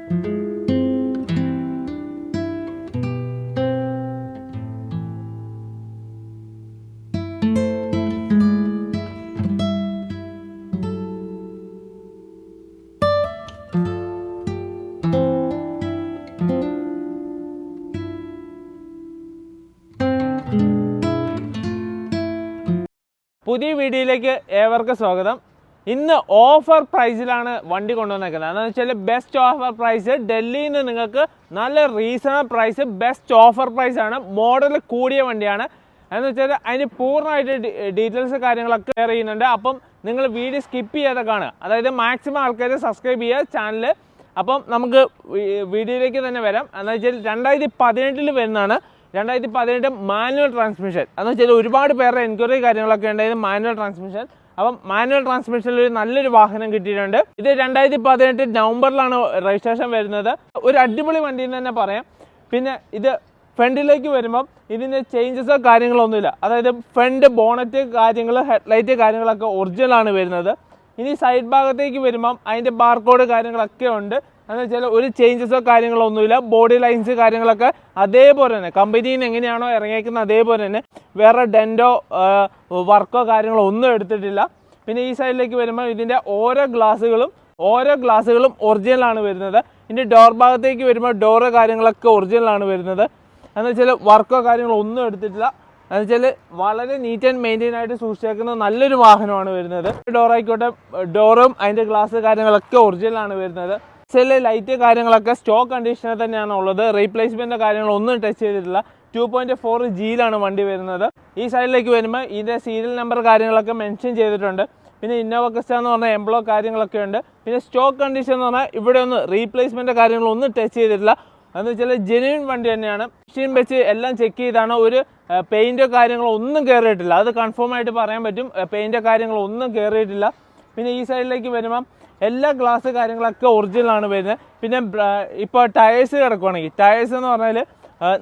പുതിയ വീഡിയോയിലേക്ക് ഏവർക്കും സ്വാഗതം. ഇന്ന് ഓഫർ പ്രൈസിലാണ് വണ്ടി കൊണ്ടുവന്നേക്കുന്നത്. എന്താണെന്ന് വെച്ചാൽ ബെസ്റ്റ് ഓഫർ പ്രൈസ്, ഡൽഹിയിൽ നിന്ന് നിങ്ങൾക്ക് നല്ല റീസണബിൾ പ്രൈസ്, ബെസ്റ്റ് ഓഫർ പ്രൈസാണ്. മോഡൽ കൂടിയ വണ്ടിയാണ്. എന്ന് വെച്ചാൽ അതിന് പൂർണ്ണമായിട്ട് ഡീറ്റെയിൽസ് കാര്യങ്ങളൊക്കെ ഷെയർ ചെയ്യുന്നുണ്ട്. അപ്പം നിങ്ങൾ വീഡിയോ സ്കിപ്പ് ചെയ്യാതെ കാണുക. അതായത് മാക്സിമം ആൾക്കാർ സബ്സ്ക്രൈബ് ചെയ്യുക ചാനൽ. അപ്പം നമുക്ക് വീഡിയോയിലേക്ക് തന്നെ വരാം. എന്ന് വെച്ചാൽ 2018 വരുന്നതാണ്. 2018 മാനുവൽ ട്രാൻസ്മിഷൻ. എന്ന് വെച്ചാൽ ഒരുപാട് പേരുടെ എൻക്വയറി കാര്യങ്ങളൊക്കെ ഉണ്ടായത് മാനുവൽ ട്രാൻസ്മിഷൻ. അപ്പം മാനുവൽ ട്രാൻസ്മിഷനിൽ ഒരു നല്ലൊരു വാഹനം കിട്ടിയിട്ടുണ്ട്. ഇത് 2018 നവംബറിലാണ് രജിസ്ട്രേഷൻ വരുന്നത്. ഒരു അടിപൊളി വണ്ടി എന്ന് തന്നെ പറയാം. പിന്നെ ഇത് ഫ്രണ്ടിലേക്ക് വരുമ്പം ഇതിന് ചേഞ്ചസോ കാര്യങ്ങളൊന്നുമില്ല. അതായത് ഫ്രണ്ട് ബോണറ്റ് കാര്യങ്ങൾ, ഹെഡ്ലൈറ്റ് കാര്യങ്ങളൊക്കെ ഒറിജിനലാണ് വരുന്നത്. ഇനി സൈഡ് ഭാഗത്തേക്ക് വരുമ്പം അതിൻ്റെ ബാർകോഡ് കാര്യങ്ങളൊക്കെ ഉണ്ട്. എന്ന് വെച്ചാൽ ഒരു ചേഞ്ചസോ കാര്യങ്ങളൊന്നുമില്ല. ബോഡി ലൈൻസ് കാര്യങ്ങളൊക്കെ അതേപോലെ തന്നെ കമ്പനിയിൽ നിന്ന് എങ്ങനെയാണോ ഇറങ്ങിയേക്കുന്നത് അതേപോലെ തന്നെ. വേറെ ഡെൻറ്റോ വർക്കോ കാര്യങ്ങളോ ഒന്നും എടുത്തിട്ടില്ല. പിന്നെ ഈ സൈഡിലേക്ക് വരുമ്പോൾ ഇതിൻ്റെ ഓരോ ഗ്ലാസ്സുകളും ഒറിജിനലാണ് വരുന്നത്. ഇതിൻ്റെ ഡോർ ഭാഗത്തേക്ക് വരുമ്പോൾ ഡോറ് കാര്യങ്ങളൊക്കെ ഒറിജിനലാണ് വരുന്നത്. എന്ന് വെച്ചാൽ വർക്കോ കാര്യങ്ങളോ ഒന്നും എടുത്തിട്ടില്ല. എന്ന് വെച്ചാൽ വളരെ നീറ്റ് ആൻഡ് മെയിൻറ്റെയിൻ ആയിട്ട് സൂക്ഷിച്ചേക്കുന്ന നല്ലൊരു വാഹനമാണ് വരുന്നത്. ഡോർ ആയിക്കോട്ടെ, ഡോറും അതിൻ്റെ ഗ്ലാസ് കാര്യങ്ങളൊക്കെ ഒറിജിനലാണ് വരുന്നത്. ചില ലൈറ്റ് കാര്യങ്ങളൊക്കെ സ്റ്റോക്ക് കണ്ടീഷനിൽ തന്നെയാണ് ഉള്ളത്. റീപ്ലേസ്മെൻറ്റ് കാര്യങ്ങളൊന്നും ടച്ച് ചെയ്തിട്ടില്ല. 2.4 ജിയിലാണ് വണ്ടി വരുന്നത്. ഈ സൈഡിലേക്ക് വരുമ്പോൾ ഇതിൻ്റെ സീരിയൽ നമ്പർ കാര്യങ്ങളൊക്കെ മെൻഷൻ ചെയ്തിട്ടുണ്ട്. പിന്നെ ഇന്നോവ ക്രിസ്റ്റ എന്ന് പറഞ്ഞ എംബ്ലോ കാര്യങ്ങളൊക്കെ ഉണ്ട്. പിന്നെ സ്റ്റോക്ക് കണ്ടീഷൻ എന്ന് പറഞ്ഞാൽ ഇവിടെ ഒന്നും റീപ്ലേസ്മെൻറ്റ് കാര്യങ്ങളൊന്നും ടച്ച് ചെയ്തിട്ടില്ല. എന്ന് വെച്ചാൽ ജെന്യുവൻ വണ്ടി തന്നെയാണ്. മെഷീൻ വെച്ച് എല്ലാം ചെക്ക് ചെയ്താണ്. ഒരു പെയിൻറ്റോ കാര്യങ്ങളോ ഒന്നും കയറിയിട്ടില്ല. അത് കൺഫേം ആയിട്ട് പറയാൻ പറ്റും. പെയിൻറ്റോ കാര്യങ്ങളോ ഒന്നും കയറിയിട്ടില്ല. പിന്നെ ഈ സൈഡിലേക്ക് വരുമ്പം എല്ലാ ഗ്ലാസ് കാര്യങ്ങളൊക്കെ ഒറിജിനലാണ് വരുന്നത്. പിന്നെ ഇപ്പോൾ ടയേഴ്സ് കിടക്കുകയാണെങ്കിൽ, ടയേഴ്സ് എന്ന് പറഞ്ഞാൽ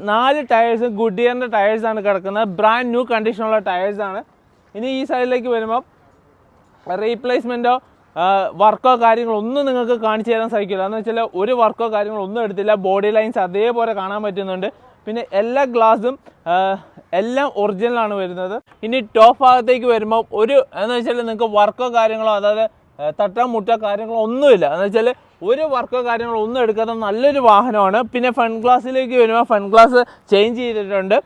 4 ടയേഴ്സ് ഗുഡിയറിൻ്റെ ടയേഴ്സാണ് കിടക്കുന്നത്. ബ്രാൻഡ് ന്യൂ കണ്ടീഷനുള്ള ടയേഴ്സാണ്. ഇനി ഈ സൈഡിലേക്ക് വരുമ്പം റീപ്ലേസ്മെൻറ്റോ വർക്കോ കാര്യങ്ങളോ ഒന്നും നിങ്ങൾക്ക് കാണിച്ചു തരാൻ സാധിക്കില്ല. എന്ന് വെച്ചാൽ ഒരു വർക്കോ കാര്യങ്ങളോ ഒന്നും എടുത്തില്ല. ബോഡി ലൈൻസ് അതേപോലെ കാണാൻ പറ്റുന്നുണ്ട്. പിന്നെ എല്ലാ ഗ്ലാസും എല്ലാം ഒറിജിനലാണ് വരുന്നത്. ഇനി ടോപ്പ് ഭാഗത്തേക്ക് വരുമ്പോൾ എന്ന് വെച്ചാൽ നിങ്ങൾക്ക് വർക്കോ കാര്യങ്ങളോ അതായത് തട്ടാ മുട്ട കാര്യങ്ങളോ ഒന്നുമില്ല. എന്ന് വെച്ചാൽ ഒരു വർക്കോ കാര്യങ്ങളോ ഒന്നും എടുക്കാത്ത നല്ലൊരു വാഹനമാണ്. പിന്നെ ഫ്രണ്ട് ഗ്ലാസ്സിലേക്ക് വരുമ്പോൾ ഫ്രണ്ട് ഗ്ലാസ് ചേഞ്ച് ചെയ്തിട്ടുണ്ട്.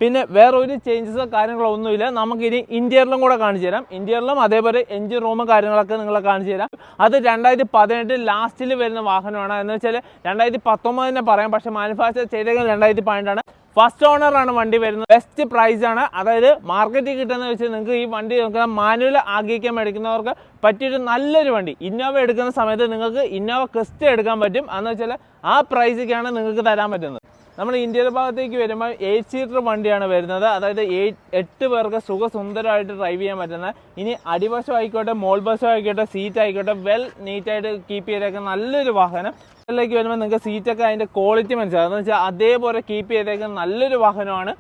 പിന്നെ വേറെ ഒരു ചേഞ്ചസോ കാര്യങ്ങളോ ഒന്നുമില്ല. നമുക്കിനി ഇൻറ്റീരിയറിലും കൂടെ കാണിച്ചു തരാം. ഇൻറ്റീരിയറിലും അതേപോലെ എഞ്ചിൻ റൂം കാര്യങ്ങളൊക്കെ നിങ്ങളെ കാണിച്ചു തരാം. അത് 2018 ലാസ്റ്റിൽ വരുന്ന വാഹനമാണ്. എന്ന് വെച്ചാൽ 2019 തന്നെ പറയാം. പക്ഷേ മാനുഫാക്ചർ ചെയ്തേക്കുന്നത് 2018 ഫസ്റ്റ് ഓണറാണ് വണ്ടി വരുന്നത്. ബെസ്റ്റ് പ്രൈസാണ്. അതായത് മാർക്കറ്റിൽ കിട്ടുന്നത് വെച്ച് നിങ്ങൾക്ക് ഈ വണ്ടി നോക്കാം. മാനുവൽ ആഗ്രഹിക്കാൻ മേടിക്കുന്നവർക്ക് പറ്റിയൊരു നല്ലൊരു വണ്ടി. ഇന്നോവ എടുക്കുന്ന സമയത്ത് നിങ്ങൾക്ക് ഇന്നോവ ക്രിസ്റ്റ എടുക്കാൻ പറ്റും. എന്ന് വെച്ചാൽ ആ പ്രൈസിക്കാണ് നിങ്ങൾക്ക് തരാൻ പറ്റുന്നത്. നമ്മൾ ഇന്ത്യയുടെ ഭാഗത്തേക്ക് വരുമ്പോൾ 8 സീറ്റർ വണ്ടിയാണ് വരുന്നത്. അതായത് 8 പേർക്ക് സുഖസുന്ദരമായിട്ട് ഡ്രൈവ് ചെയ്യാൻ പറ്റുന്ന. ഇനി അടിവശം ആയിക്കോട്ടെ, മോൾ വശം ആയിക്കോട്ടെ, സീറ്റ് ആയിക്കോട്ടെ, വെൽ നീറ്റായിട്ട് കീപ്പ് ചെയ്തേക്കുന്ന നല്ലൊരു വാഹനം. ഇതിലേക്ക് വരുമ്പോൾ നിങ്ങൾക്ക് സീറ്റൊക്കെ അതിൻ്റെ ക്വാളിറ്റി മനസ്സിലാകും. എന്ന് വെച്ചാൽ അതേപോലെ കീപ്പ് ചെയ്തേക്കുന്ന നല്ലൊരു വാഹനമാണ്.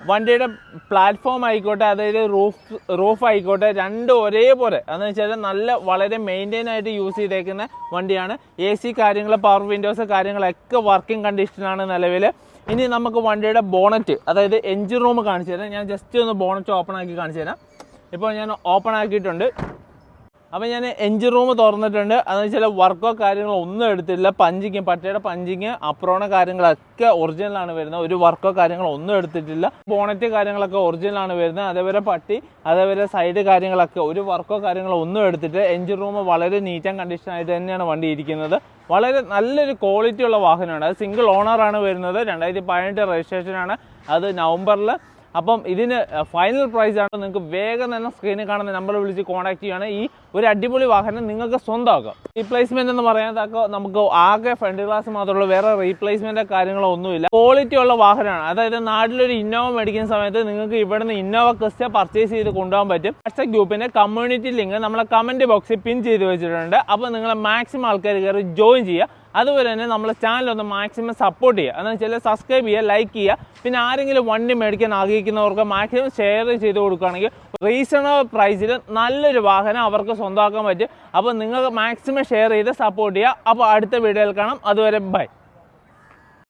വണ്ടിയുടെ പ്ലാറ്റ്ഫോം ആയിക്കോട്ടെ, അതായത് റൂഫ് ആയിക്കോട്ടെ, രണ്ടും ഒരേപോലെ. എന്ന് വെച്ചാൽ വളരെ മെയിൻറ്റെയിൻ ആയിട്ട് യൂസ് ചെയ്തേക്കുന്ന വണ്ടിയാണ്. AC കാര്യങ്ങൾ, പവർ വിൻഡോസ് കാര്യങ്ങളൊക്കെ വർക്കിംഗ് കണ്ടീഷനാണ് നിലവിൽ. ഇനി നമുക്ക് വണ്ടിയുടെ ബോണറ്റ്, അതായത് എഞ്ചിൻ റൂം കാണിച്ചു തരാം. ഞാൻ ജസ്റ്റ് ഒന്ന് ബോണറ്റ് ഓപ്പൺ ആക്കി കാണിച്ചു തരാം. ഇപ്പോൾ ഞാൻ ഓപ്പൺ ആക്കിയിട്ടുണ്ട്. അപ്പോൾ ഞാൻ എഞ്ചിൻ റൂം തുറന്നിട്ടുണ്ട്. അതെന്ന് വെച്ചാൽ വർക്കോ കാര്യങ്ങളോ ഒന്നും എടുത്തില്ല. പട്ടിയുടെ പഞ്ചിങ്, അപ്രോണ കാര്യങ്ങളൊക്കെ ഒറിജിനലാണ് വരുന്നത്. ഒരു വർക്കോ കാര്യങ്ങളോ ഒന്നും എടുത്തിട്ടില്ല. ബോണറ്റ് കാര്യങ്ങളൊക്കെ ഒറിജിനലാണ് വരുന്നത്. അതേപോലെ പട്ടി, അതേപോലെ സൈഡ് കാര്യങ്ങളൊക്കെ ഒരു വർക്കോ കാര്യങ്ങളോ ഒന്നും എടുത്തിട്ട് എഞ്ചിൻ റൂം വളരെ നീറ്റ് ആൻഡ് കണ്ടീഷൻ ആയിട്ട് തന്നെയാണ് വണ്ടി ഇരിക്കുന്നത്. വളരെ നല്ലൊരു ക്വാളിറ്റി ഉള്ള വാഹനമാണ്. അത് സിംഗിൾ ഓണറാണ് വരുന്നത്. 2018 രജിസ്ട്രേഷനാണ്. അത് നവംബറിൽ. അപ്പം ഇതിന് ഫൈനൽ പ്രൈസാണ്. നിങ്ങൾക്ക് വേഗം തന്നെ സ്ക്രീനിൽ കാണുന്ന നമ്പർ വിളിച്ച് കോൺടാക്ട് ചെയ്യുകയാണ്. ഈ ഒരു അടിപൊളി വാഹനം നിങ്ങൾക്ക് സ്വന്തമാക്കാം. റീപ്ലേസ്മെന്റ് എന്ന് പറയാനൊക്കെ നമുക്ക് ആകെ ഫ്രണ്ട് ഗ്ലാസ് മാത്രമേ ഉള്ളൂ. വേറെ റീപ്ലേസ്മെന്റ് കാര്യങ്ങളോ ഒന്നുമില്ല. ക്വാളിറ്റി ഉള്ള വാഹനമാണ്. അതായത് നാട്ടിലൊരു ഇന്നോവ മേടിക്കുന്ന സമയത്ത് നിങ്ങൾക്ക് ഇവിടുന്ന് ഇന്നോവ ക്രിസ്റ്റ പർച്ചേസ് ചെയ്ത് കൊണ്ടുപോകാൻ പറ്റും. വാട്സ്ആപ്പ് ഗ്രൂപ്പിന്റെ കമ്മ്യൂണിറ്റി ലിങ്ക് നമ്മളെ കമന്റ് ബോക്സിൽ പിൻ ചെയ്ത് വെച്ചിട്ടുണ്ട്. അപ്പോൾ നിങ്ങൾ മാക്സിമം ആൾക്കാർ കയറി ജോയിൻ ചെയ്യുക. അതുപോലെ തന്നെ നമ്മളെ ചാനൽ ഒന്ന് മാക്സിമം സപ്പോർട്ട് ചെയ്യുക. എന്ന് വെച്ചാൽ സബ്സ്ക്രൈബ് ചെയ്യുക, ലൈക്ക് ചെയ്യുക. പിന്നെ ആരെങ്കിലും വണ്ടി മേടിക്കാൻ ആഗ്രഹിക്കുന്നവർക്ക് മാക്സിമം ഷെയർ ചെയ്ത് കൊടുക്കുകയാണെങ്കിൽ റീസണബിൾ പ്രൈസിൽ നല്ലൊരു വാഹനം അവർക്ക് സ്വന്തമാക്കാൻ പറ്റും. അപ്പോൾ നിങ്ങൾ മാക്സിമം ഷെയർ ചെയ്ത് സപ്പോർട്ട് ചെയ്യുക. അപ്പോൾ അടുത്ത വീഡിയോയിൽ കാണാം. അതുവരെ ബൈ.